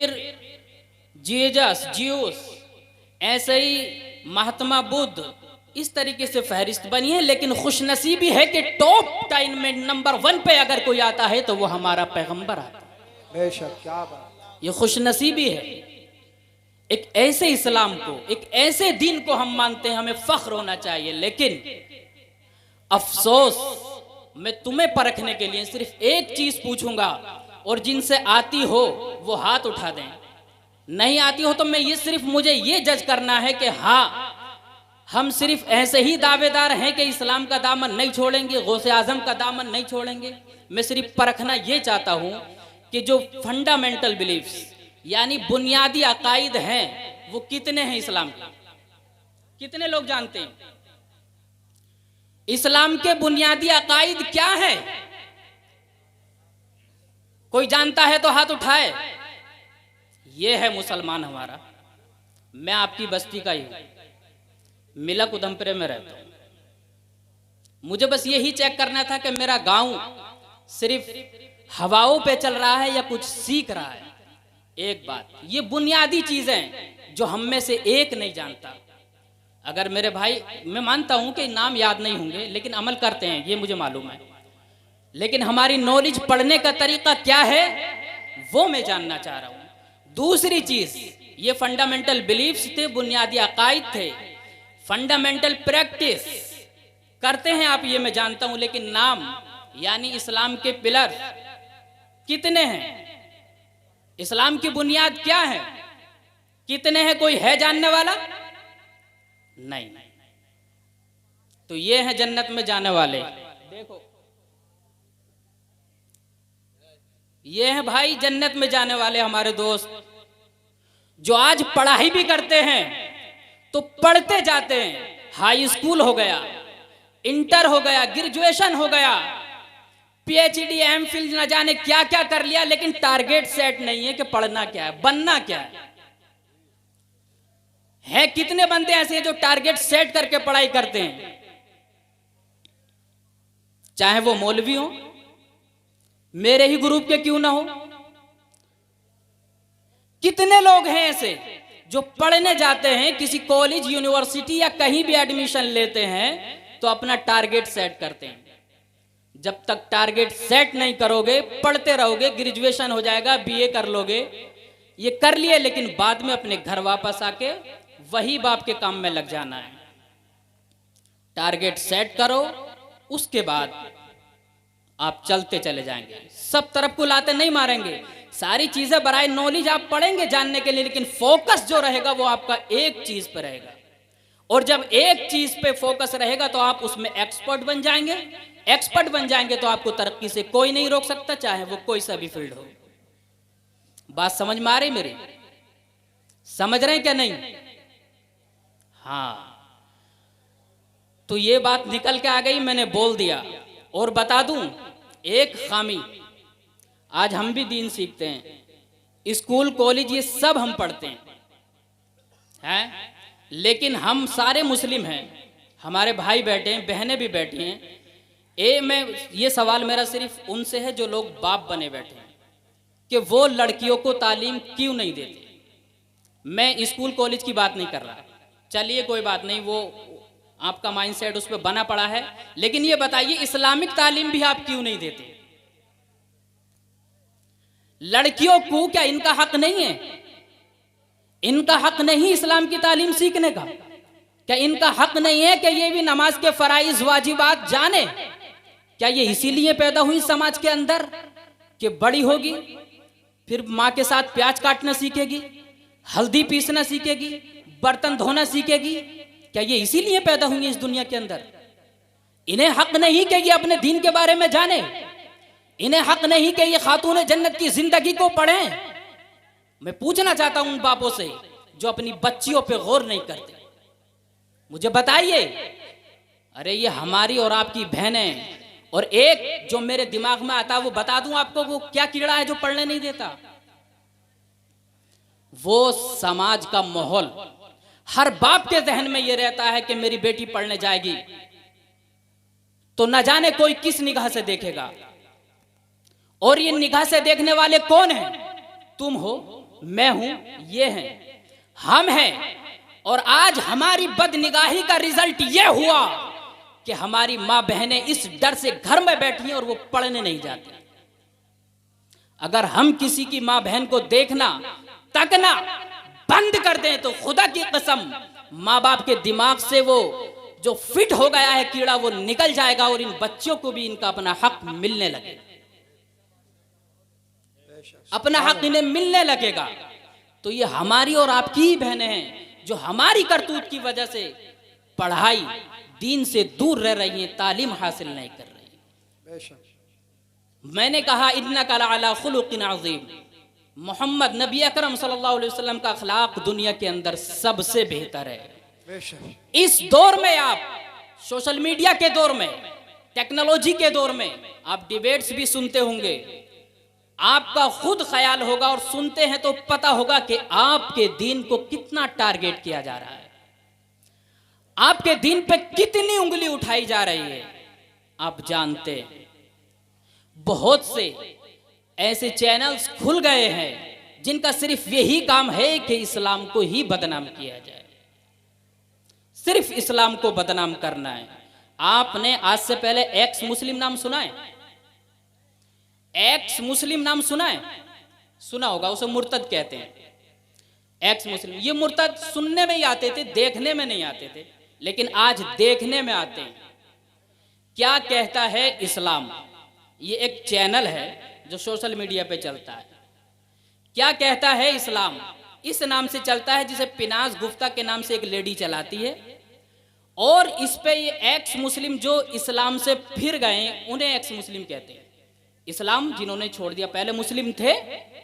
फिर Jesus Zeus, ऐसे ही महात्मा बुद्ध, इस तरीके से फहरिस्त बनी है। लेकिन खुशनसीबी है कि टॉप 10 में नंबर 1 पे अगर कोई आता है तो वो हमारा पैगंबर आता है। बेशक, क्या बात। ये खुशनसीबी है। एक ऐसे इस्लाम को, एक ऐसे दीन को हम मानते हैं, हमें फख्र होना चाहिए। लेकिन अफसोस, मैं तुम्हें परखने के लिए सिर्फ एक चीज पूछूंगा, और जिनसे आती हो वो हाथ उठा दें, नहीं आती हो तो मैं ये सिर्फ मुझे ये जज करना है कि हाँ, हम सिर्फ ऐसे ही दावेदार हैं कि इस्लाम का दामन नहीं छोड़ेंगे, गौसे आजम का दामन नहीं छोड़ेंगे। मैं सिर्फ परखना ये चाहता हूं कि जो फंडामेंटल बिलीफ्स यानी बुनियादी अकाइद हैं वो कितने हैं इस्लाम के, कितने लोग जानते हैं इस्लाम के बुनियादी अकाइद क्या है? कोई जानता है तो हाथ उठाए। ये है मुसलमान हमारा। मैं आपकी बस्ती का ही हूं, मिलक उधमपुरे में रहता हूं। मुझे बस यही चेक करना था कि मेरा गांव सिर्फ हवाओं पे चल रहा है या कुछ सीख रहा है। एक बात, ये बुनियादी चीजें जो हम में से एक नहीं जानता। अगर मेरे भाई, मैं मानता हूं कि नाम याद नहीं होंगे लेकिन अमल करते हैं, ये मुझे मालूम है। लेकिन हमारी नॉलेज पढ़ने का तरीका क्या है वो मैं जानना चाह रहा हूं। दूसरी चीज, ये फंडामेंटल बिलीफ्स थे, बुनियादी अकाइद थे, फंडामेंटल प्रैक्टिस करते हैं आप, ये मैं जानता हूं। लेकिन नाम यानी इस्लाम के पिलर कितने हैं, इस्लाम की बुनियाद क्या है, कितने हैं, कोई है जानने वाला? नहीं। तो ये है जन्नत में जाने वाले। देखो, ये है भाई जन्नत में जाने वाले हमारे दोस्त, जो आज पढ़ाई भी करते हैं तो पढ़ते जाते हैं। हाई स्कूल हो गया, इंटर हो गया, ग्रेजुएशन हो गया, पीएचडी, एमफिल, न जाने क्या क्या कर लिया, लेकिन टारगेट सेट नहीं है कि पढ़ना क्या है, बनना क्या है। कितने बंदे ऐसे हैं जो टारगेट सेट करके पढ़ाई करते हैं, चाहे वो मौलवी हो, मेरे ही ग्रुप के क्यों ना हो। कितने लोग हैं ऐसे जो पढ़ने जाते हैं, किसी कॉलेज, यूनिवर्सिटी या कहीं भी एडमिशन लेते हैं तो अपना टारगेट सेट करते हैं। जब तक टारगेट सेट नहीं करोगे, पढ़ते रहोगे, ग्रेजुएशन हो जाएगा, बीए कर लोगे, ये कर लिए, लेकिन बाद में अपने घर वापस आके वही बाप के काम में लग जाना है। टारगेट सेट करो, उसके बाद आप चलते चले जाएंगे। सब तरफ को लाते नहीं मारेंगे, सारी चीजें बराए नॉलेज आप पढ़ेंगे जानने के लिए, लेकिन फोकस जो रहेगा वो आपका एक चीज पे रहेगा। और जब एक चीज पे फोकस रहेगा तो आप उसमें एक्सपर्ट बन जाएंगे। एक्सपर्ट बन जाएंगे तो आपको तरक्की से कोई नहीं रोक सकता, चाहे वो कोई सा भी फील्ड हो। बात समझ में आ रही मेरी? समझ रहे हैं क्या नहीं? हाँ, तो ये बात निकल के आ गई, मैंने बोल दिया। और बता दूं एक खामी, आज हम भी दीन सीखते हैं, स्कूल कॉलेज ये सब हम पढ़ते हैं, लेकिन हम सारे मुस्लिम हैं, हमारे भाई बैठे हैं, बहनें भी बैठी हैं। मैं ये सवाल मेरा सिर्फ उनसे है जो लोग बाप बने बैठे हैं कि वो लड़कियों को तालीम क्यों नहीं देते। मैं स्कूल कॉलेज की बात नहीं कर रहा, चलिए कोई बात नहीं, वो आपका माइंडसेट उस पर बना पड़ा है। लेकिन ये बताइए, इस्लामिक तालीम भी आप क्यों नहीं देते? लड़कियों को क्या इनका हक नहीं है? इनका हक नहीं इस्लाम की तालीम सीखने का? क्या इनका हक नहीं है कि ये भी नमाज के फराइज वाजिबात जाने? क्या ये इसीलिए पैदा हुई समाज के अंदर कि बड़ी होगी फिर माँ के साथ प्याज काटना सीखेगी, हल्दी पीसना सीखेगी, बर्तन धोना सीखेगी? क्या ये इसीलिए पैदा हुई इस दुनिया के अंदर? इन्हें हक नहीं कि ये अपने दीन के बारे में जाने, इन्हें हक नहीं कि ये खातून जन्नत की जिंदगी को पढ़ें। मैं पूछना चाहता हूं उन बापों से जो अपनी बच्चियों पे गौर नहीं करते, मुझे बताइए। अरे ये हमारी और आपकी बहनें। और एक जो मेरे दिमाग में आता है वो बता दूं आपको, वो क्या कीड़ा है जो पढ़ने नहीं देता? वो समाज का माहौल। हर बाप के जहन में ये रहता है कि मेरी बेटी पढ़ने जाएगी तो न जाने कोई किस निगाह से देखेगा। और ये निगाह से देखने वाले कौन हैं? तुम हो, मैं हूं, ये हैं, हम हैं। और आज हमारी बदनिगाही का रिजल्ट ये हुआ कि हमारी माँ बहनें इस डर से घर में बैठी हैं और वो पढ़ने नहीं जाती। अगर हम किसी की माँ बहन को देखना तकना बंद कर दें तो खुदा की कसम माँ बाप के दिमाग से वो जो फिट हो गया है कीड़ा वो निकल जाएगा और इन बच्चों को भी इनका अपना हक मिलने लगेगा, अपना हक इन्हें मिलने लगेगा। तो ये हमारी और आपकी ही बहनें हैं जो हमारी करतूत की वजह से पढ़ाई दीन से दूर रह रही हैं, तालीम हासिल नहीं कर रही। मैंने कहा इन्नका लअला खुलुकिन अज़ीम, मोहम्मद नबी अकरम सल्लल्लाहु अलैहि वसल्लम का अखलाक दुनिया के अंदर सबसे बेहतर है। इस दौर में, आप सोशल मीडिया के दौर में, टेक्नोलॉजी के दौर में, आप डिबेट्स भी सुनते होंगे, आपका खुद ख्याल होगा और सुनते हैं तो पता होगा कि आपके दीन को कितना टारगेट किया जा रहा है, आपके दीन पे कितनी उंगली उठाई जा रही है। आप जानते हैं बहुत से ऐसे चैनल्स खुल गए हैं जिनका सिर्फ यही काम है कि इस्लाम को ही बदनाम किया जाए, सिर्फ इस्लाम को बदनाम करना है। आपने आज से पहले एक्स मुस्लिम नाम सुना है? एक्स मुस्लिम नाम सुना है? सुना होगा, उसे मुर्तद कहते हैं। एक्स मुस्लिम, ये मुर्तद सुनने में ही आते थे, देखने में नहीं आते थे, लेकिन आज देखने में आते हैं। क्या कहता है इस्लाम? ये एक चैनल है जो सोशल मीडिया पे चलता है। क्या कहता है इस्लाम? इस नाम से चलता है, जिसे पिनाज गुफ्ता के नाम से एक लेडी चलाती है, और इस पे ये एक्स मुस्लिम जो इस्लाम से फिर गए उन्हें एक्स मुस्लिम कहते हैं। इस्लाम जिन्होंने छोड़ दिया, पहले मुस्लिम थे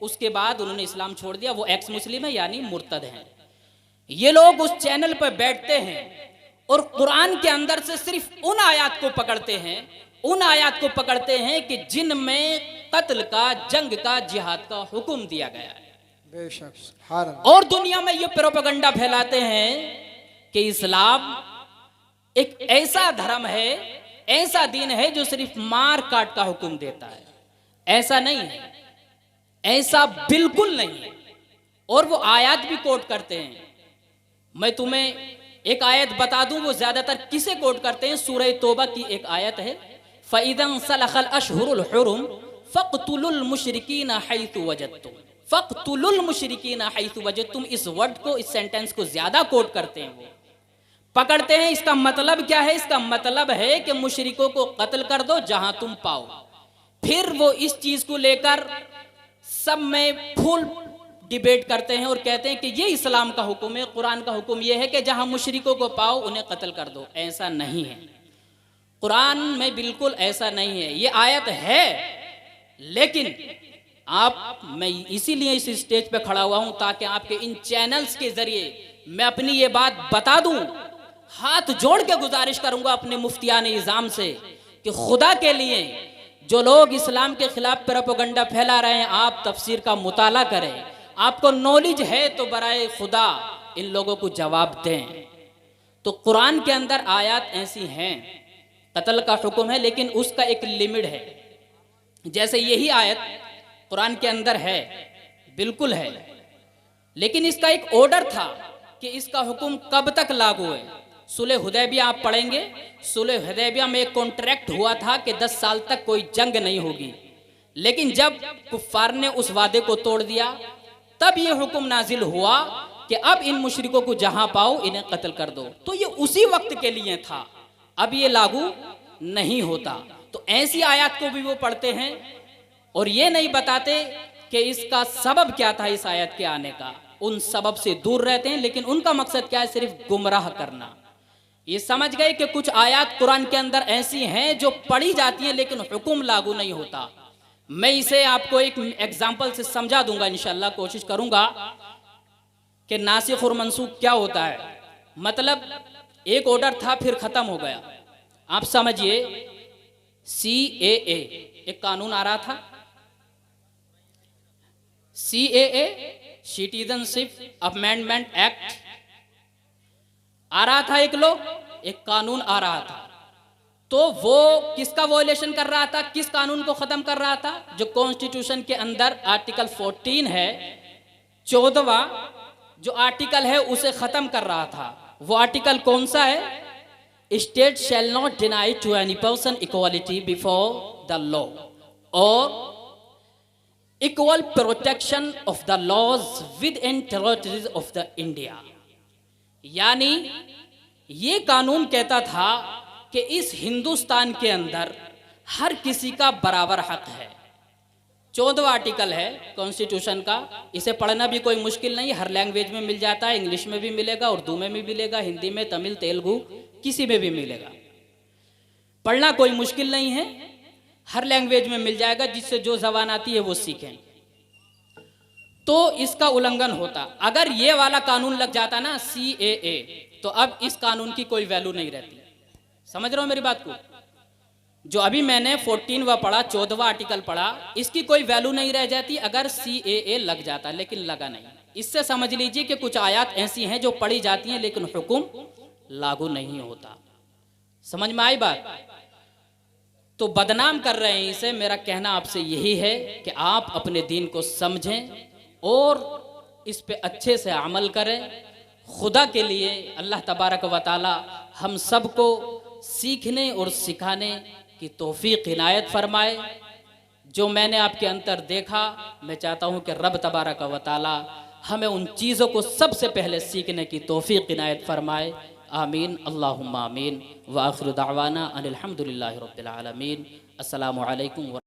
उसके बाद उन्होंने इस्लाम छोड़ दिया, वो एक्स मुस्लिम है यानी मुर्तद हैं। ये लोग उस चैनल पर बैठते हैं और कुरान के अंदर से सिर्फ उन आयत को पकड़ते हैं, उन आयत को पकड़ते हैं कि जिनमें कत्ल का, जंग का, जिहाद का हुक्म दिया गया है। बेशक। और दुनिया में ये प्रोपेगेंडा फैलाते हैं कि इस्लाम एक ऐसा धर्म है, ऐसा दीन है जो सिर्फ मार काट का हुक्म देता है। ऐसा नहीं है, ऐसा बिल्कुल नहीं है। और वो आयत भी कोट करते हैं। मैं तुम्हें एक आयत बता दूं, वो ज्यादातर किसे कोट करते हैं? सूरह तौबा की एक आयत है, फ़इज़ा सलखल अशहुरुल हुरुम फ़क़्तुलुल मुशरिकीना हैथु वजदतुम, फ़क़्तुलुल मुशरिकीना हैथु वजदतुम। इस वर्ड को, इस सेंटेंस को ज्यादा कोट करते हैं, वो पकड़ते हैं। इसका मतलब क्या है? इसका मतलब है कि मुशरिकों को कत्ल कर दो जहां तुम पाओ। फिर वो इस चीज को लेकर सब में फुल डिबेट करते हैं और कहते हैं कि ये इस्लाम का हुक्म है, कुरान का हुक्म ये है कि जहां मुशरिकों को पाओ उन्हें कत्ल कर दो। ऐसा नहीं है, कुरान में बिल्कुल ऐसा नहीं है। ये आयत है, लेकिन मैं इसीलिए इस स्टेज पे खड़ा हुआ हूं ताकि आपके इन चैनल्स के जरिए मैं अपनी ये बात बता दूं। हाथ जोड़ के गुजारिश करूंगा अपने मुफ्तियान इज़ाम से कि खुदा के लिए जो लोग इस्लाम के खिलाफ प्रोपेगेंडा फैला रहे हैं, आप तफसीर का मुताला करें। आपको नॉलेज है तो बराए खुदा इन लोगों को जवाब दें। तो कुरान के अंदर आयत ऐसी हैं, कत्ल का हुक्म है, लेकिन उसका एक लिमिट है। जैसे यही आयत कुरान के अंदर है, बिल्कुल है, लेकिन इसका एक ऑर्डर था कि इसका हुक्म कब तक लागू है। सुलह हुदैबिया आप पढ़ेंगे, सुलह हुदैबिया में एक कॉन्ट्रैक्ट हुआ था कि 10 साल तक कोई जंग नहीं होगी, लेकिन जब कुफ्फार ने उस वादे को तोड़ दिया तब ये हुक्म नाजिल हुआ कि अब इन मुशरिकों को जहां पाओ इन्हें कत्ल कर दो। तो ये उसी वक्त के लिए था, अब ये लागू नहीं होता। तो ऐसी आयत को भी वो पढ़ते हैं और ये नहीं बताते कि इसका सबब क्या था इस आयत के आने का। उन सबब से दूर रहते हैं, लेकिन उनका मकसद क्या है? सिर्फ गुमराह करना। ये समझ गए कि कुछ आयत कुरान के अंदर ऐसी हैं जो पढ़ी जाती हैं लेकिन हुक्म लागू नहीं होता। मैं इसे आपको एक एग्जाम्पल से समझा दूंगा, इंशाल्लाह कोशिश करूंगा कि नासिख और मनसूख क्या होता है। मतलब एक ऑर्डर था फिर खत्म हो गया। आप समझिए CAA एक कानून आ रहा था, CAA सिटीजनशिप अमेंडमेंट एक्ट आ रहा था, एक कानून आ रहा था। तो वो किसका वॉयलेशन कर रहा था? किस कानून को खत्म कर रहा था? जो कॉन्स्टिट्यूशन के अंदर आर्टिकल 14 है 14वां जो आर्टिकल है उसे खत्म कर रहा था। वो आर्टिकल कौन सा है? State shall not deny to any person equality before the law और equal protection of the laws within territories of the India. यानी ये कानून कहता था कि इस हिंदुस्तान के अंदर हर किसी का बराबर हक है। 14वां आर्टिकल है कॉन्स्टिट्यूशन का। इसे पढ़ना भी कोई मुश्किल नहीं, हर लैंग्वेज में मिल जाता है। इंग्लिश में भी मिलेगा, उर्दू में भी मिलेगा, हिंदी में, तमिल, तेलुगु, किसी में भी मिलेगा। पढ़ना कोई मुश्किल नहीं है, हर लैंग्वेज में मिल जाएगा। जिससे जो जबान आती है वो सीखें। तो इसका उल्लंघन होता। अगर ये वाला कानून लग जाता ना CAA, तो अब इस कानून की कोई वैल्यू नहीं रहती। समझ रहे हो मेरी बात को? जो अभी मैंने 14वां पढ़ा, 14वां आर्टिकल पढ़ा, इसकी कोई वैल्यू नहीं रह जाती अगर CAA लग जाता, लेकिन लगा नहीं। इससे समझ लीजिए कि कुछ आयत ऐसी हैं जो पढ़ी जाती हैं लेकिन हुक्म लागू नहीं होता। समझ में आई बात? तो बदनाम कर रहे हैं इसे। मेरा कहना आपसे यही है कि आप अपने दीन को समझें और इस पे अच्छे से अमल करें। खुदा के लिए अल्लाह तबारक व तआला हम सबको सीखने और सिखाने की तौफीक इनायत फरमाए। जो मैंने आपके अंदर देखा, मैं चाहता हूँ कि रब तबारक व तआला हमें उन चीज़ों को सबसे पहले सीखने की तौफीक इनायत फरमाए। आमीन अल्लाहुम्मा आमीन। व आखिर दावाना अनिल हम्दुलिल्लाहि रब्बिल आलमीन। अस्सलामु अलैकुम।